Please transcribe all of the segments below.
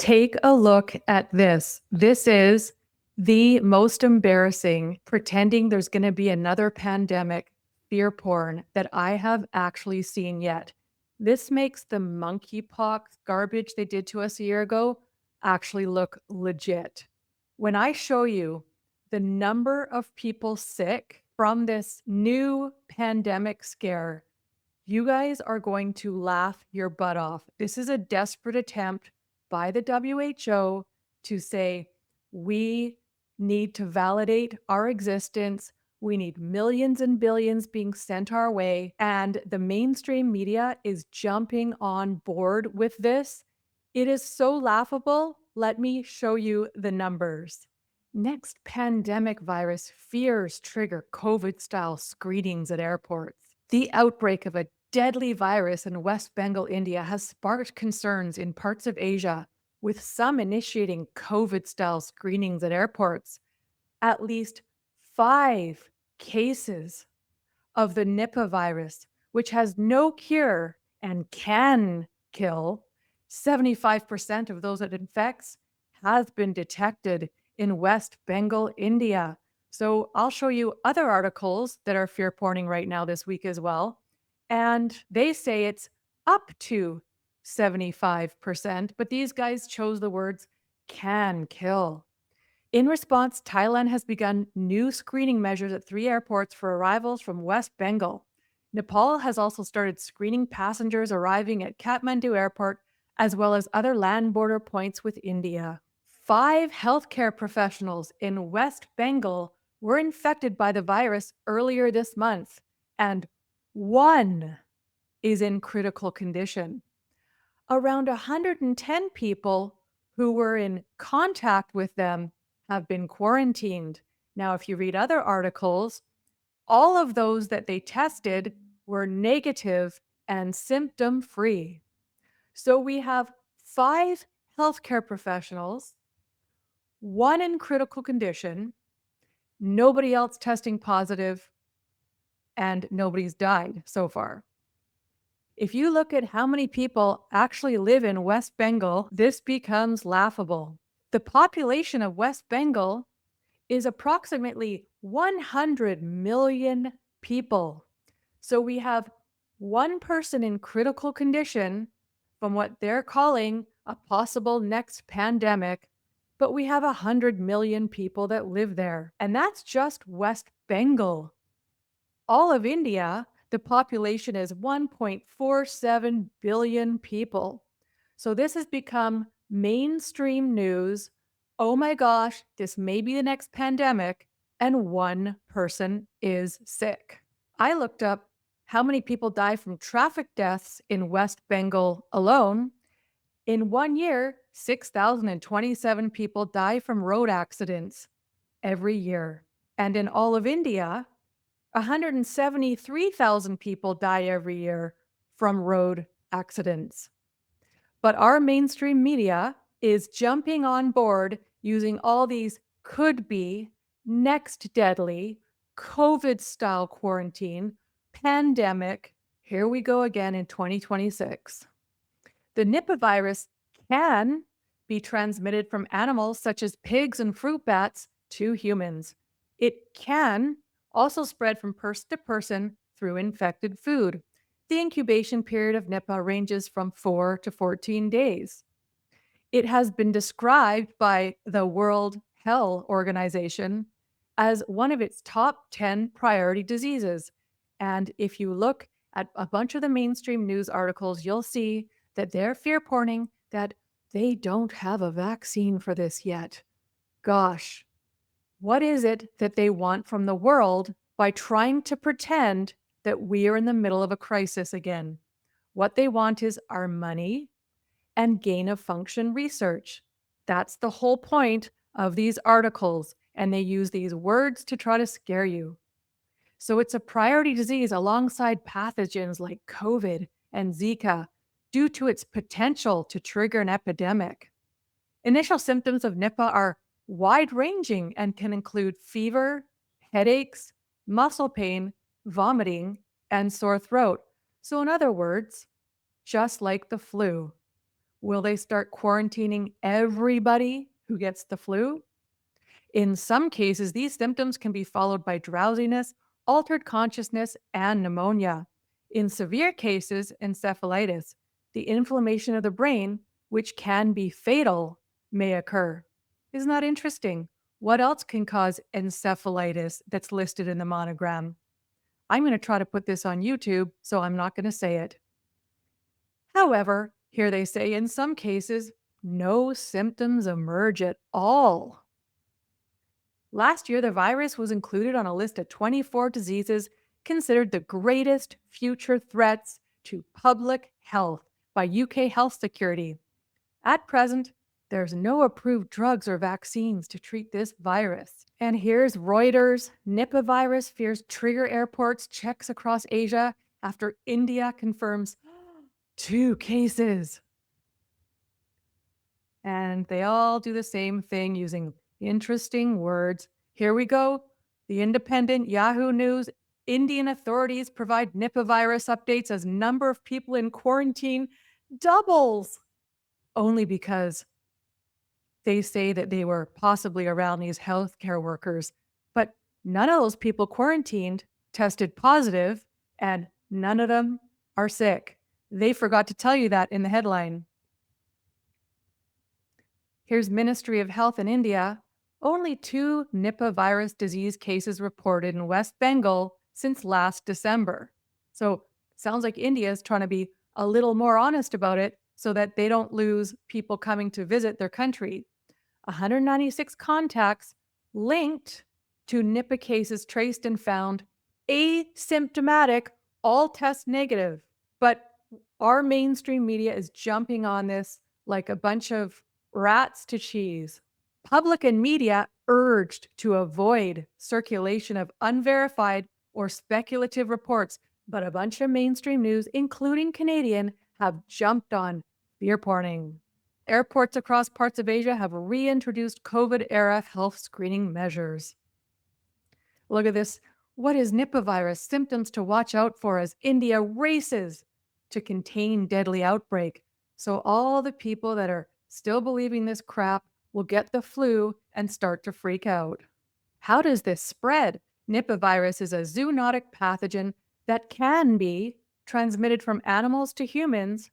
Take a look at this. This is the most embarrassing pretending there's going to be another pandemic fear porn that I have actually seen yet. This makes the monkeypox garbage they did to us a year ago actually look legit. When I show you the number of people sick from this new pandemic scare, you guys are going to laugh your butt off. This is a desperate attempt by the WHO to say, we need to validate our existence. We need millions and billions being sent our way. And the mainstream media is jumping on board with this. It is so laughable. Let me show you the numbers. Next pandemic virus fears trigger COVID style screenings at airports. The outbreak of a deadly virus in West Bengal, India has sparked concerns in parts of Asia, with some initiating COVID-style screenings at airports. At least 5 cases of the Nipah virus, which has no cure and can kill. 75% of those it infects has been detected in West Bengal, India. So I'll show you other articles that are fear porning right now this week as well. And they say it's up to 75%, but these guys chose the words can kill. In response, Thailand has begun new screening measures at 3 airports for arrivals from West Bengal. Nepal has also started screening passengers arriving at Kathmandu Airport, as well as other land border points with India. 5 healthcare professionals in West Bengal were infected by the virus earlier this month, and 1 is in critical condition. Around 110 people who were in contact with them have been quarantined. Now, if you read other articles, all of those that they tested were negative and symptom-free. So we have 5 healthcare professionals, 1 in critical condition, nobody else testing positive, and nobody's died so far. If you look at how many people actually live in West Bengal, this becomes laughable. The population of West Bengal is approximately 100 million people. So we have 1 person in critical condition from what they're calling a possible next pandemic, but we have 100 million people that live there. And that's just West Bengal. All of India, the population is 1.47 billion people. So this has become mainstream news. Oh my gosh, this may be the next pandemic, and 1 person is sick. I looked up how many people die from traffic deaths in West Bengal alone. In 1 year, 6,027 people die from road accidents every year. And in all of India, 173,000 people die every year from road accidents. But our mainstream media is jumping on board using all these could be, next deadly, COVID-style quarantine, pandemic. Here we go again in 2026. The Nipah virus can be transmitted from animals such as pigs and fruit bats to humans. It can also spread from person to person through infected food. The incubation period of Nipah ranges from 4 to 14 days. It has been described by the World Health Organization as one of its top 10 priority diseases. And if you look at a bunch of the mainstream news articles, you'll see that they're fear porning that they don't have a vaccine for this yet. Gosh, what is it that they want from the world by trying to pretend that we are in the middle of a crisis again? What they want is our money and gain of function research. That's the whole point of these articles, and they use these words to try to scare you. So it's a priority disease alongside pathogens like COVID and Zika due to its potential to trigger an epidemic. Initial symptoms of Nipah are wide-ranging and can include fever, headaches, muscle pain, vomiting, and sore throat. So in other words, just like the flu. Will they start quarantining everybody who gets the flu? In some cases, these symptoms can be followed by drowsiness, altered consciousness, and pneumonia. In severe cases, encephalitis, the inflammation of the brain, which can be fatal, may occur. Isn't that interesting? What else can cause encephalitis that's listed in the monogram? I'm going to try to put this on YouTube, so I'm not going to say it. However, here they say in some cases, no symptoms emerge at all. Last year, the virus was included on a list of 24 diseases considered the greatest future threats to public health by UK Health Security. At present, there's no approved drugs or vaccines to treat this virus. And here's Reuters: Nipah virus fears trigger airports checks across Asia after India confirms 2 cases. And they all do the same thing using interesting words. Here we go. The Independent, Yahoo News. Indian authorities provide Nipah virus updates as number of people in quarantine doubles. Only because they say that they were possibly around these healthcare workers. But none of those people quarantined tested positive, and none of them are sick. They forgot to tell you that in the headline. Here's Ministry of Health in India. Only 2 Nipah virus disease cases reported in West Bengal since last December. So sounds like India is trying to be a little more honest about it so that they don't lose people coming to visit their country. 196 contacts linked to Nipah cases traced and found asymptomatic, all test negative. But our mainstream media is jumping on this like a bunch of rats to cheese. Public and media urged to avoid circulation of unverified or speculative reports, but a bunch of mainstream news, including Canadian, have jumped on fear porning. Airports across parts of Asia have reintroduced COVID-era health screening measures. Look at this. What is Nipah virus? Symptoms to watch out for as India races to contain deadly outbreak. So all the people that are still believing this crap will get the flu and start to freak out. How does this spread? Nipah virus is a zoonotic pathogen that can be transmitted from animals to humans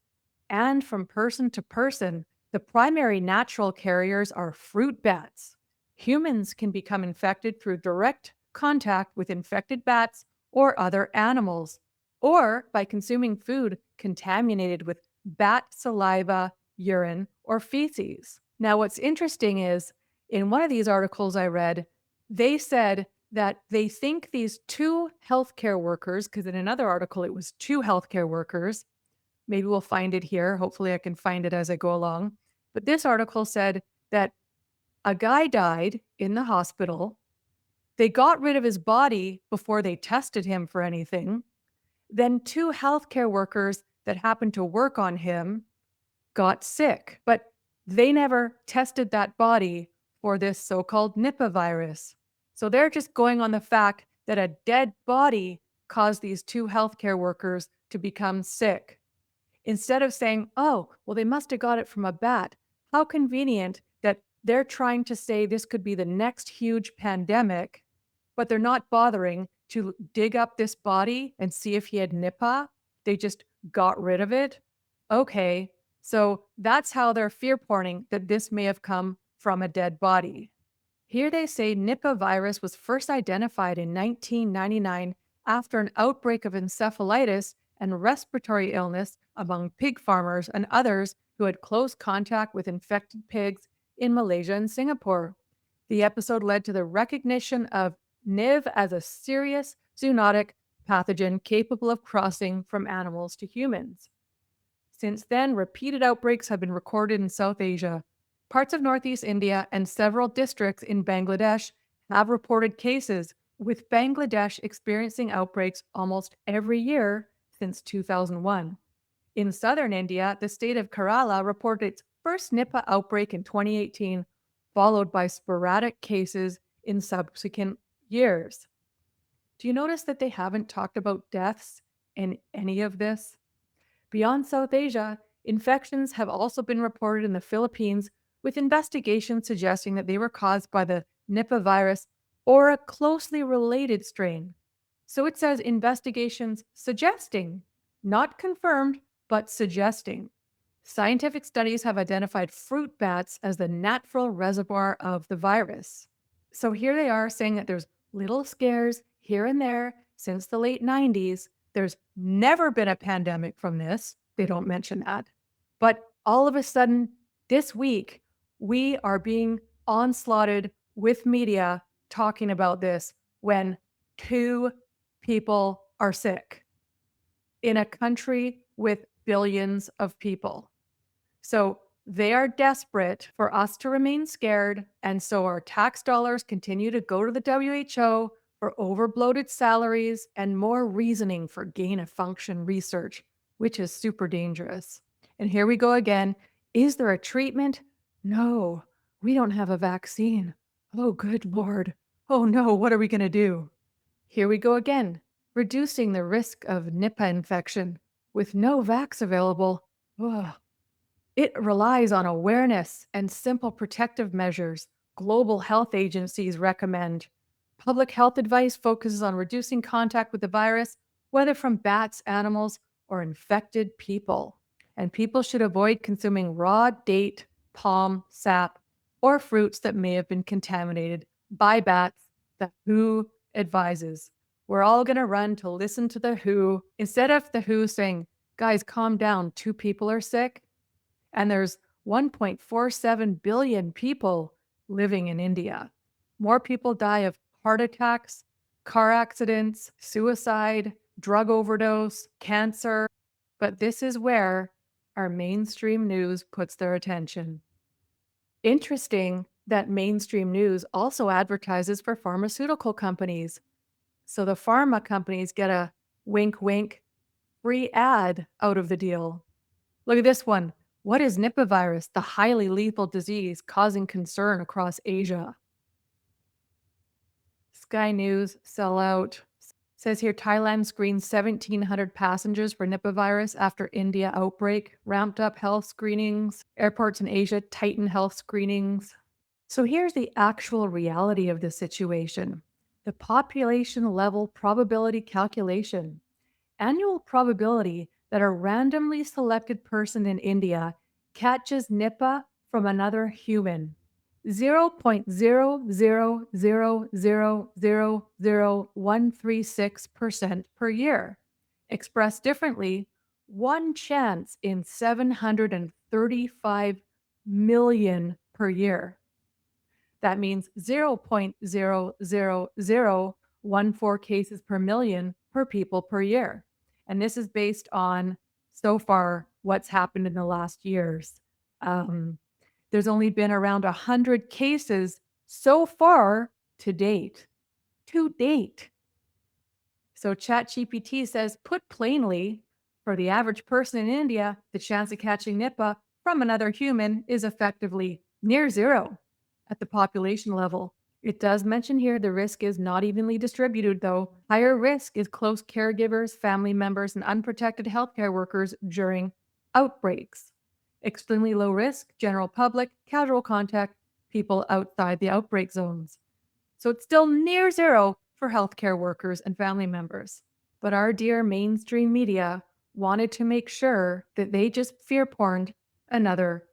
and from person to person. The primary natural carriers are fruit bats. Humans can become infected through direct contact with infected bats or other animals, or by consuming food contaminated with bat saliva, urine, or feces. Now, what's interesting is in one of these articles I read, they said that they think these 2 healthcare workers, because in another article it was 2 healthcare workers, maybe we'll find it here. Hopefully, I can find it as I go along. But this article said that a guy died in the hospital. They got rid of his body before they tested him for anything. Then 2 healthcare workers that happened to work on him got sick, but they never tested that body for this so-called Nipah virus. So they're just going on the fact that a dead body caused these 2 healthcare workers to become sick. Instead of saying, oh, well, they must have got it from a bat. How convenient that they're trying to say this could be the next huge pandemic, but they're not bothering to dig up this body and see if he had Nipah. They just got rid of it. Okay, so that's how they're fear porning that this may have come from a dead body. Here they say Nipah virus was first identified in 1999 after an outbreak of encephalitis and respiratory illness among pig farmers and others who had close contact with infected pigs in Malaysia and Singapore. The episode led to the recognition of NIV as a serious zoonotic pathogen capable of crossing from animals to humans. Since then, repeated outbreaks have been recorded in South Asia. Parts of Northeast India and several districts in Bangladesh have reported cases, with Bangladesh experiencing outbreaks almost every year since 2001. In southern India, the state of Kerala reported its first Nipah outbreak in 2018, followed by sporadic cases in subsequent years. Do you notice that they haven't talked about deaths in any of this? Beyond South Asia, Infections have also been reported in the Philippines, with investigations suggesting that they were caused by the Nipah virus or a closely related strain. So it says investigations suggesting, not confirmed, but suggesting. Scientific studies have identified fruit bats as the natural reservoir of the virus. So here they are saying that there's little scares here and there since the late 90s. There's never been a pandemic from this. They don't mention that. But all of a sudden, this week, we are being onslaughted with media talking about this when 2 people are sick in a country with billions of people. So they are desperate for us to remain scared. And so our tax dollars continue to go to the WHO for overbloated salaries and more reasoning for gain of function research, which is super dangerous. And here we go again. Is there a treatment? No, we don't have a vaccine. Oh, good Lord. Oh no, what are we going to do? Here we go again. Reducing the risk of Nipah infection with no vax available. Ugh. It relies on awareness and simple protective measures global health agencies recommend. Public health advice focuses on reducing contact with the virus, whether from bats, animals, or infected people. And people should avoid consuming raw date, palm, sap, or fruits that may have been contaminated by bats, the WHO advises. We're all going to run to listen to the WHO instead of the WHO saying, guys, calm down, 2 people are sick. And there's 1.47 billion people living in India. More people die of heart attacks, car accidents, suicide, drug overdose, cancer. But this is where our mainstream news puts their attention. Interesting that mainstream news also advertises for pharmaceutical companies. So the pharma companies get a wink, wink, free ad out of the deal. Look at this one. What is Nipah virus, the highly lethal disease causing concern across Asia? Sky News, sellout. Says here Thailand screened 1,700 passengers for Nipah virus after India outbreak, ramped up health screenings. Airports in Asia tighten health screenings. So here's the actual reality of the situation. The population level probability calculation. Annual probability that a randomly selected person in India catches Nipah from another human. 0.000000136% per year. Expressed differently, one chance in 735 million per year. That means 0.00014 cases per million per people per year. And this is based on so far what's happened in the last years. There's only been around 100 cases so far to date. To date. So ChatGPT says, put plainly, for the average person in India, the chance of catching Nipah from another human is effectively near zero at the population level. It does mention here the risk is not evenly distributed, though. Higher risk is close caregivers, family members, and unprotected healthcare workers during outbreaks. Extremely low risk, general public, casual contact, people outside the outbreak zones. So it's still near zero for healthcare workers and family members. But our dear mainstream media wanted to make sure that they just fear porned another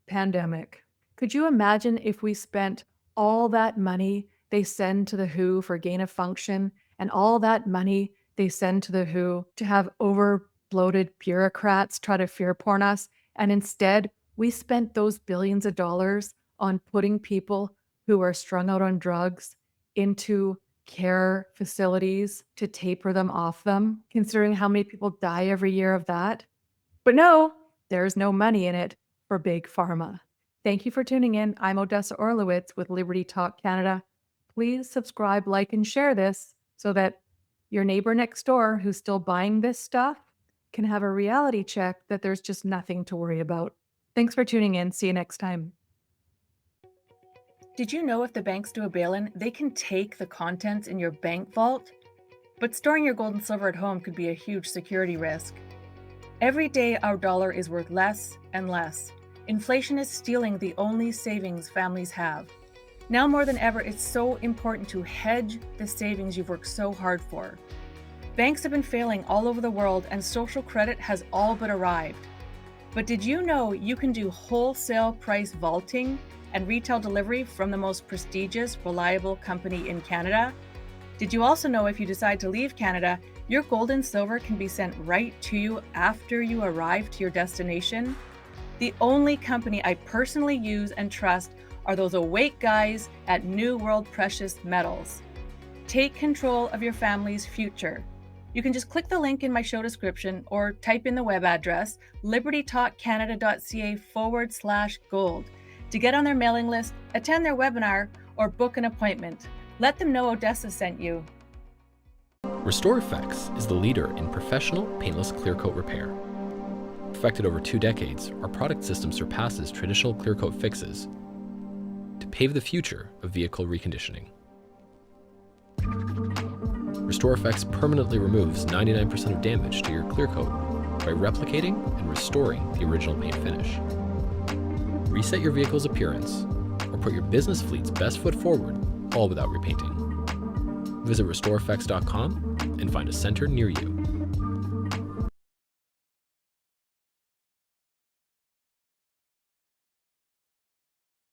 pandemic. Could you imagine if we spent all that money they send to the WHO for gain of function and all that money they send to the WHO to have over bloated bureaucrats try to fear porn us, and instead we spent those billions of dollars on putting people who are strung out on drugs into care facilities to taper them off them, considering how many people die every year of that? But no, there's no money in it for big pharma. Thank you for tuning in. I'm Odessa Orlowitz with Liberty Talk Canada. Please subscribe, like, and share this so that your neighbor next door who's still buying this stuff can have a reality check that there's just nothing to worry about. Thanks for tuning in. See you next time. Did you know if the banks do a bail-in, they can take the contents in your bank vault? But storing your gold and silver at home could be a huge security risk. Every day our dollar is worth less and less. Inflation is stealing the only savings families have. Now more than ever, it's so important to hedge the savings you've worked so hard for. Banks have been failing all over the world and social credit has all but arrived. But did you know you can do wholesale price vaulting and retail delivery from the most prestigious, reliable company in Canada? Did you also know if you decide to leave Canada, your gold and silver can be sent right to you after you arrive to your destination? The only company I personally use and trust are those awake guys at New World Precious Metals. Take control of your family's future. You can just click the link in my show description or type in the web address libertytalkcanada.ca/gold to get on their mailing list, attend their webinar, or book an appointment. Let them know Odessa sent you. Restore Effects is the leader in professional paintless clear coat repair. Perfected over 2 decades, our product system surpasses traditional clear coat fixes to pave the future of vehicle reconditioning. Restore Effects permanently removes 99% of damage to your clear coat by replicating and restoring the original paint finish. Reset your vehicle's appearance or put your business fleet's best foot forward, all without repainting. Visit restoreeffects.com and find a center near you.